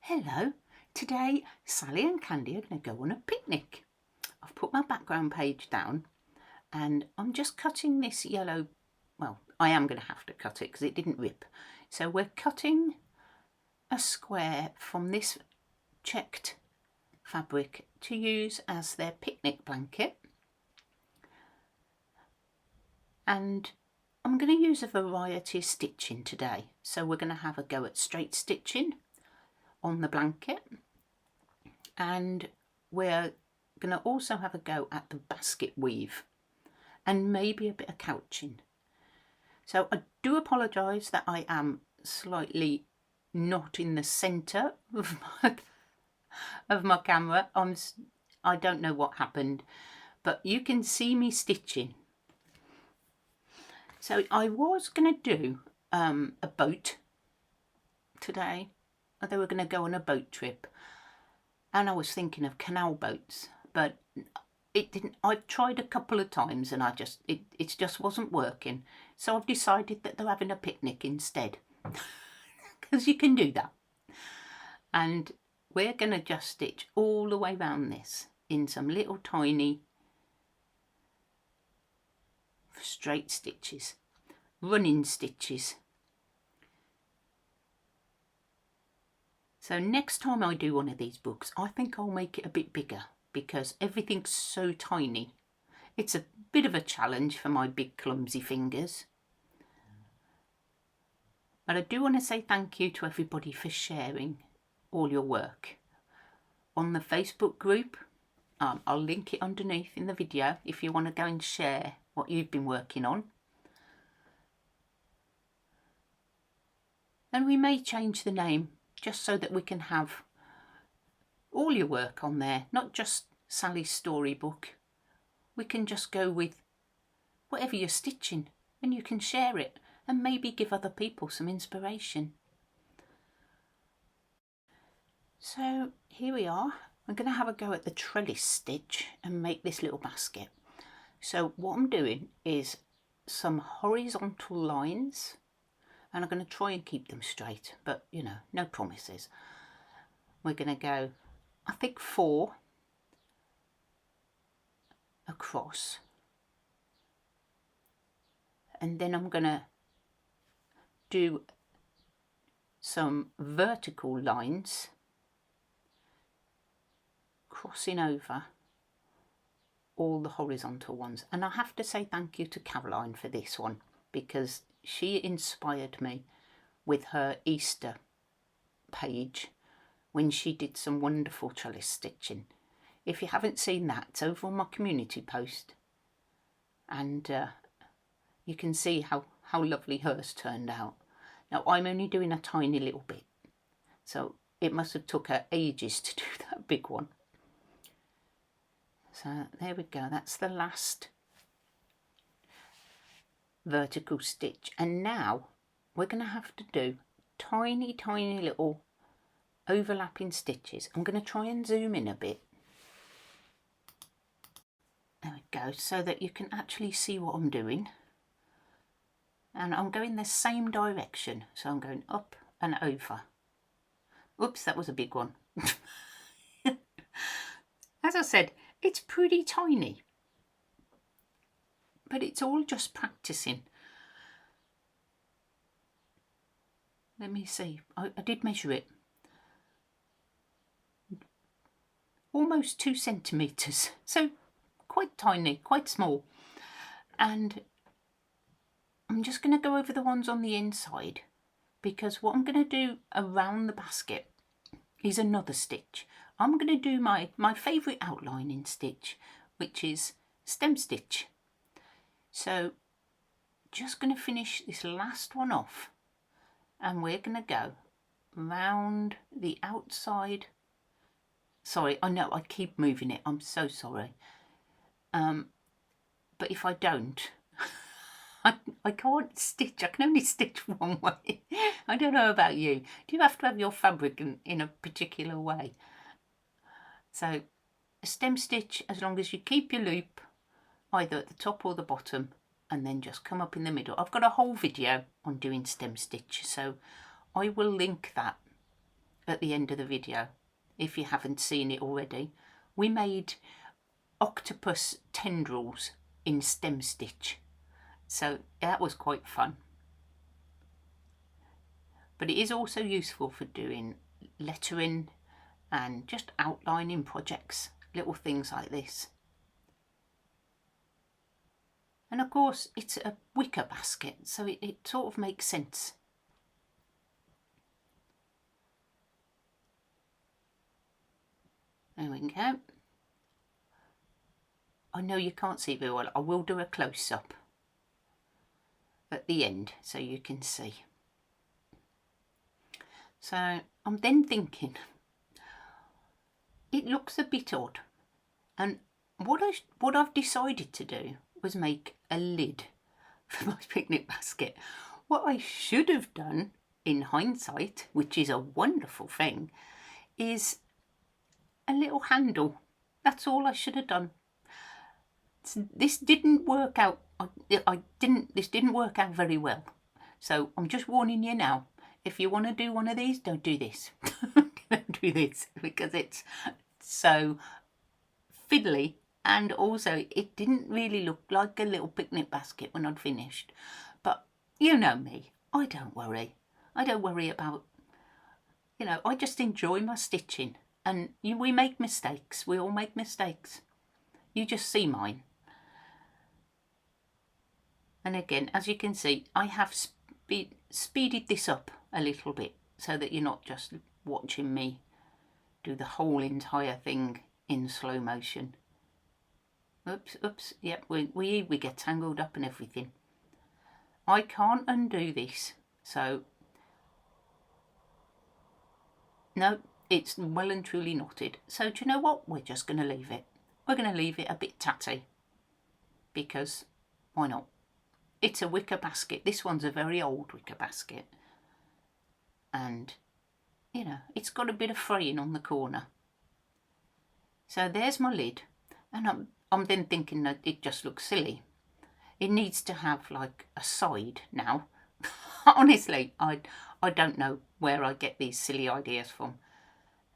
Hello, today Sally and Candy are going to go on a picnic. I've put my background page down and I'm just cutting this yellow, well, I am going to have to cut it because it didn't rip. So we're cutting a square from this checked fabric to use as their picnic blanket. And I'm going to use a variety of stitching today. So we're going to have a go at straight stitching on the blanket, and we're going to also have a go at the basket weave and maybe a bit of couching. So I do apologise that I am slightly not in the centre of my camera. I don't know what happened, but you can see me stitching. So I was going to do a boat today. They were going to go on a boat trip, and I was thinking of canal boats, but it didn't. I've tried a couple of times and it just wasn't working. So I've decided that they're having a picnic instead, because you can do that. And we're going to just stitch all the way around this in some little tiny straight stitches, running stitches. So next time I do one of these books, I think I'll make it a bit bigger because everything's so tiny. It's a bit of a challenge for my big clumsy fingers. But I do want to say thank you to everybody for sharing all your work on the Facebook group. I'll link it underneath in the video if you want to go and share what you've been working on. And we may change the name just so that we can have all your work on there, not just Sally's storybook. We can just go with whatever you're stitching and you can share it and maybe give other people some inspiration. So here we are. I'm going to have a go at the trellis stitch and make this little basket. So what I'm doing is some horizontal lines, and I'm going to try and keep them straight, but you know, no promises. We're going to go, I think 4 across, and then I'm going to do some vertical lines crossing over all the horizontal ones. And I have to say thank you to Caroline for this one, because she inspired me with her Easter page when she did some wonderful trellis stitching. If you haven't seen that, it's over on my community post, and you can see how lovely hers turned out. Now I'm only doing a tiny little bit, so it must have took her ages to do that big one. So there we go, that's the last vertical stitch, and now we're going to have to do tiny little overlapping stitches. I'm going to try and zoom in a bit. There we go, so that you can actually see what I'm doing. And I'm going the same direction, so I'm going up and over. Oops, that was a big one. As I said, it's pretty tiny, but it's all just practicing. Let me see, I did measure it. Almost 2 centimetres, so quite tiny, quite small. And I'm just going to go over the ones on the inside, because what I'm going to do around the basket is another stitch. I'm going to do my favourite outlining stitch, which is stem stitch. So just going to finish this last one off, and we're going to go round the outside. Sorry, I know I keep moving it, I'm so sorry. But if I don't, I can't stitch. I can only stitch one way. I don't know about you. Do you have to have your fabric in a particular way? So a stem stitch, as long as you keep your loop either at the top or the bottom, and then just come up in the middle. I've got a whole video on doing stem stitch, so I will link that at the end of the video, if you haven't seen it already. We made octopus tendrils in stem stitch, so that was quite fun. But it is also useful for doing lettering and just outlining projects, little things like this. And of course it's a wicker basket, so it sort of makes sense. There we go. I know you can't see very well. I will do a close-up at the end so you can see. So I'm then thinking, it looks a bit odd, and what I've decided to do was make a lid for my picnic basket. What I should have done in hindsight, which is a wonderful thing, is a little handle. That's all I should have done. This didn't work out. This didn't work out very well. So I'm just warning you now. If you want to do one of these, don't do this. Don't do this, because it's so fiddly, and also it didn't really look like a little picnic basket when I'd finished. But you know me, I don't worry. I don't worry about, I just enjoy my stitching. And we make mistakes. We all make mistakes. You just see mine. And again, as you can see, I have speeded this up a little bit so that you're not just watching me do the whole entire thing in slow motion. Oops, yep, we get tangled up and everything. I can't undo this, so no, it's well and truly knotted. So do you know what? We're just going to leave it. We're going to leave it a bit tatty, because why not? It's a wicker basket. This one's a very old wicker basket, and it's got a bit of fraying on the corner. So there's my lid, and I'm then thinking that it just looks silly. It needs to have like a side now. Honestly, I don't know where I get these silly ideas from.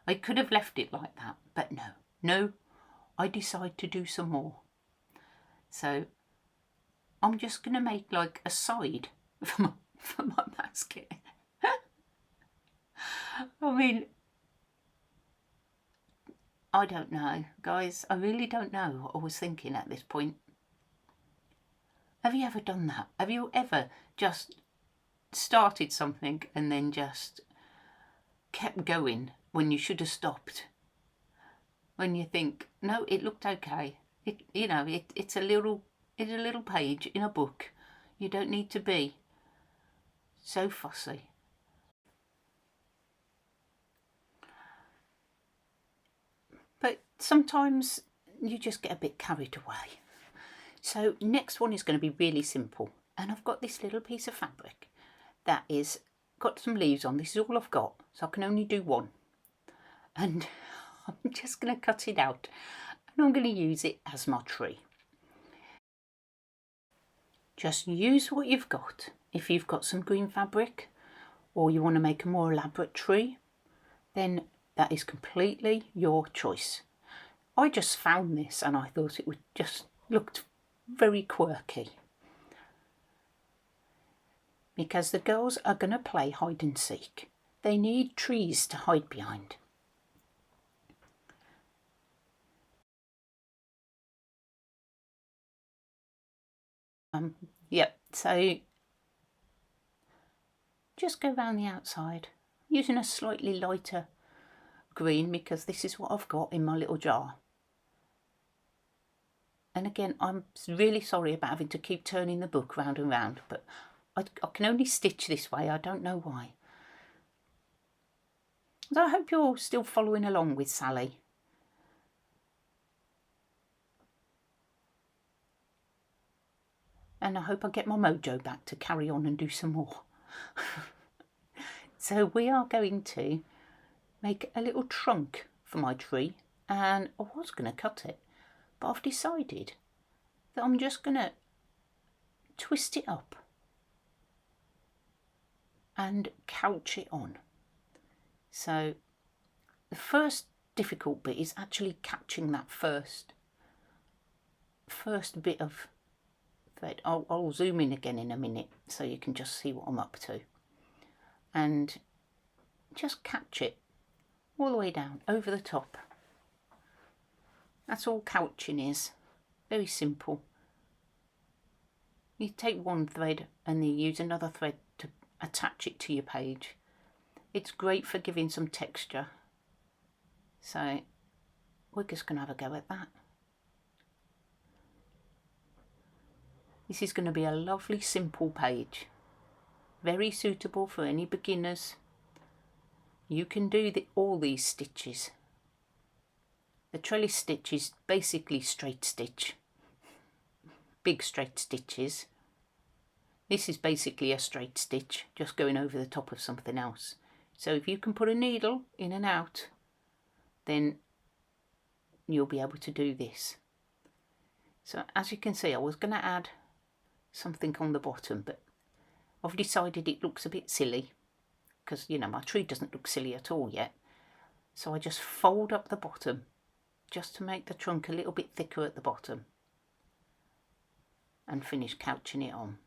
I could have left it like that, but no, I decide to do some more. So I'm just going to make like a side for my basket. I mean, I don't know, guys. I really don't know what I was thinking at this point. Have you ever done that? Have you ever just started something and then just kept going when you should have stopped? When you think, no, it looked okay. It's a little page in a book. You don't need to be so fussy. But sometimes you just get a bit carried away. So next one is going to be really simple. And I've got this little piece of fabric that is got some leaves on. This is all I've got, so I can only do one. And I'm just going to cut it out, and I'm going to use it as my tree. Just use what you've got. If you've got some green fabric, or you want to make a more elaborate tree, then that is completely your choice. I just found this and I thought it would just looked very quirky, because the girls are going to play hide and seek. They need trees to hide behind. Yep, so just go around the outside using a slightly lighter green, because this is what I've got in my little jar. And again, I'm really sorry about having to keep turning the book round and round, but I can only stitch this way. I don't know why. So I hope you're still following along with Sally. And I hope I get my mojo back to carry on and do some more. So we are going to make a little trunk for my tree, and I was going to cut it, but I've decided that I'm just going to twist it up and couch it on. So the first difficult bit is actually catching that first bit of thread. I'll zoom in again in a minute so you can just see what I'm up to, and just catch it all the way down over the top. That's all couching is. Very simple. You take one thread and you use another thread to attach it to your page. It's great for giving some texture. So we're just going to have a go at that. This is going to be a lovely simple page. Very suitable for any beginners. You can do all these stitches. The trellis stitch is basically straight stitch. Big straight stitches. This is basically a straight stitch, just going over the top of something else. So if you can put a needle in and out, then you'll be able to do this. So as you can see, I was going to add something on the bottom, but I've decided it looks a bit silly because, you know, my tree doesn't look silly at all yet. So I just fold up the bottom just to make the trunk a little bit thicker at the bottom and finish couching it on.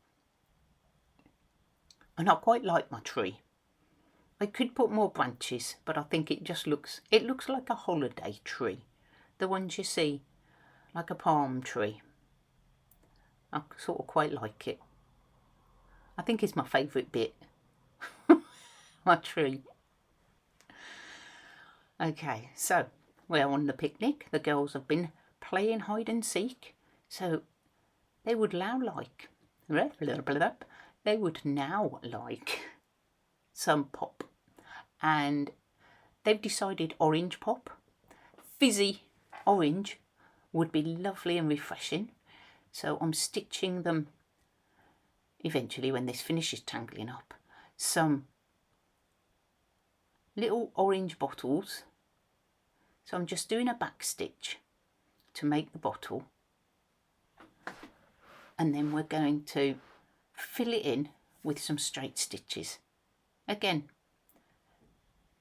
And I quite like my tree. I could put more branches, but I think it just looks like a holiday tree. The ones you see, like a palm tree. I sort of quite like it. I think it's my favourite bit. My tree. Okay, so we're on the picnic. The girls have been playing hide and seek. So they would now like some pop. And they've decided orange pop. Fizzy orange would be lovely and refreshing. So I'm stitching them eventually when this finishes tangling up. Some little orange bottles. So I'm just doing a back stitch to make the bottle. And then we're going to fill it in with some straight stitches. Again,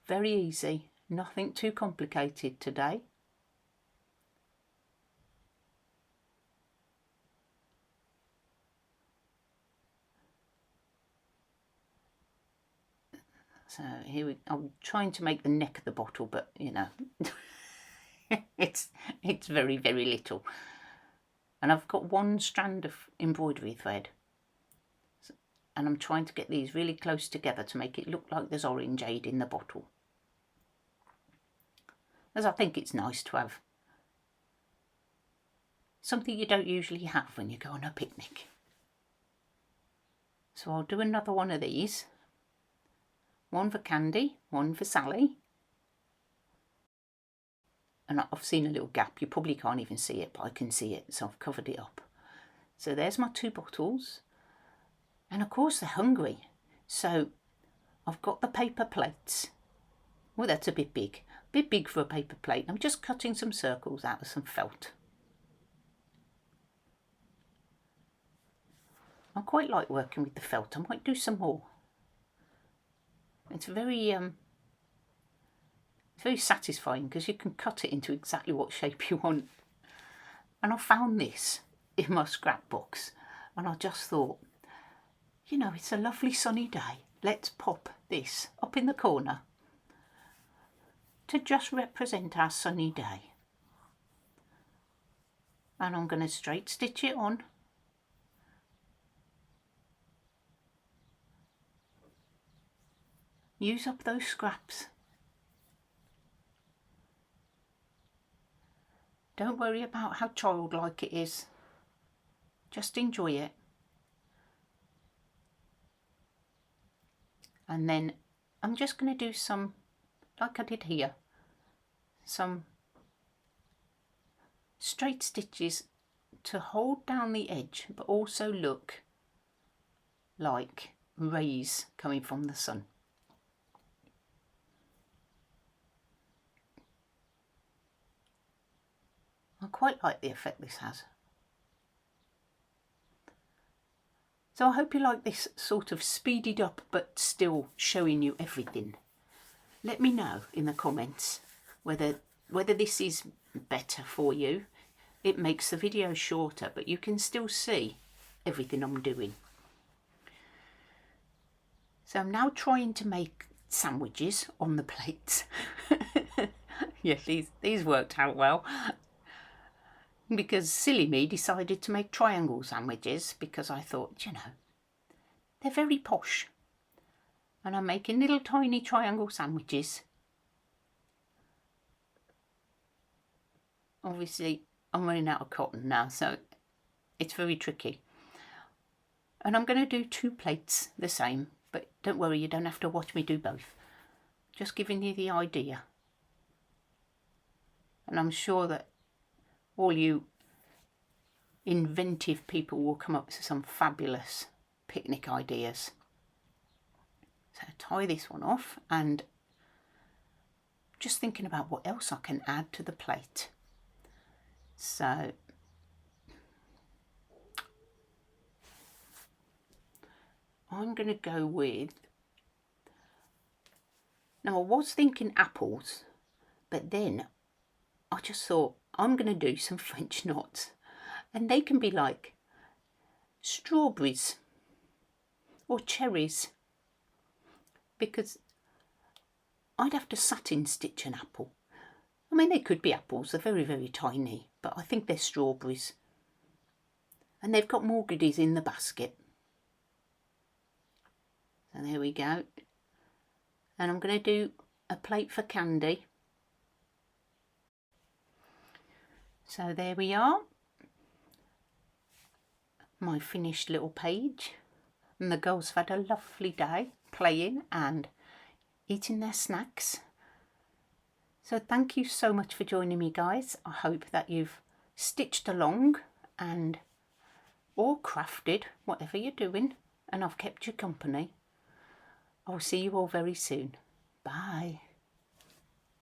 very easy, nothing too complicated today. So here I'm trying to make the neck of the bottle, but you know, it's very, very little. And I've got one strand of embroidery thread. And I'm trying to get these really close together to make it look like there's orangeade in the bottle. As I think it's nice to have something you don't usually have when you go on a picnic. So I'll do another one of these. One for Candy, one for Sally. And I've seen a little gap. You probably can't even see it, but I can see it, so I've covered it up. So there's my two bottles. And of course they're hungry. So I've got the paper plates. Well, that's a bit big for a paper plate. I'm just cutting some circles out of some felt. I quite like working with the felt. I might do some more. It's very satisfying because you can cut it into exactly what shape you want. And I found this in my scrapbooks, and I just thought, you know, it's a lovely sunny day. Let's pop this up in the corner to just represent our sunny day. And I'm going to straight stitch it on. Use up those scraps. Don't worry about how childlike it is. Just enjoy it. And then I'm just going to do some, like I did here, some straight stitches to hold down the edge, but also look like rays coming from the sun. I quite like the effect this has. So I hope you like this sort of speeded up but still showing you everything. let me know in the comments whether this is better for you. It makes the video shorter, but you can still see everything I'm doing. So I'm now trying to make sandwiches on the plates. Yes, these worked out well. Because silly me decided to make triangle sandwiches because I thought, you know, they're very posh. And I'm making little tiny triangle sandwiches. Obviously, I'm running out of cotton now, so it's very tricky. And I'm going to do 2 plates the same, but don't worry, you don't have to watch me do both. Just giving you the idea. And I'm sure that all you inventive people will come up with some fabulous picnic ideas. So tie this one off, and just thinking about what else I can add to the plate. So I'm going to go with, now I was thinking apples, but then I just thought I'm going to do some French nuts, and they can be like strawberries or cherries, because I'd have to satin stitch an apple. I mean, they could be apples, they're very, very tiny, but I think they're strawberries. And they've got more goodies in the basket. So there we go. And I'm going to do a plate for Candy. So there we are. My finished little page. And the girls have had a lovely day playing and eating their snacks. So thank you so much for joining me, guys. I hope that you've stitched along and or crafted, whatever you're doing, and I've kept you company. I'll see you all very soon. Bye.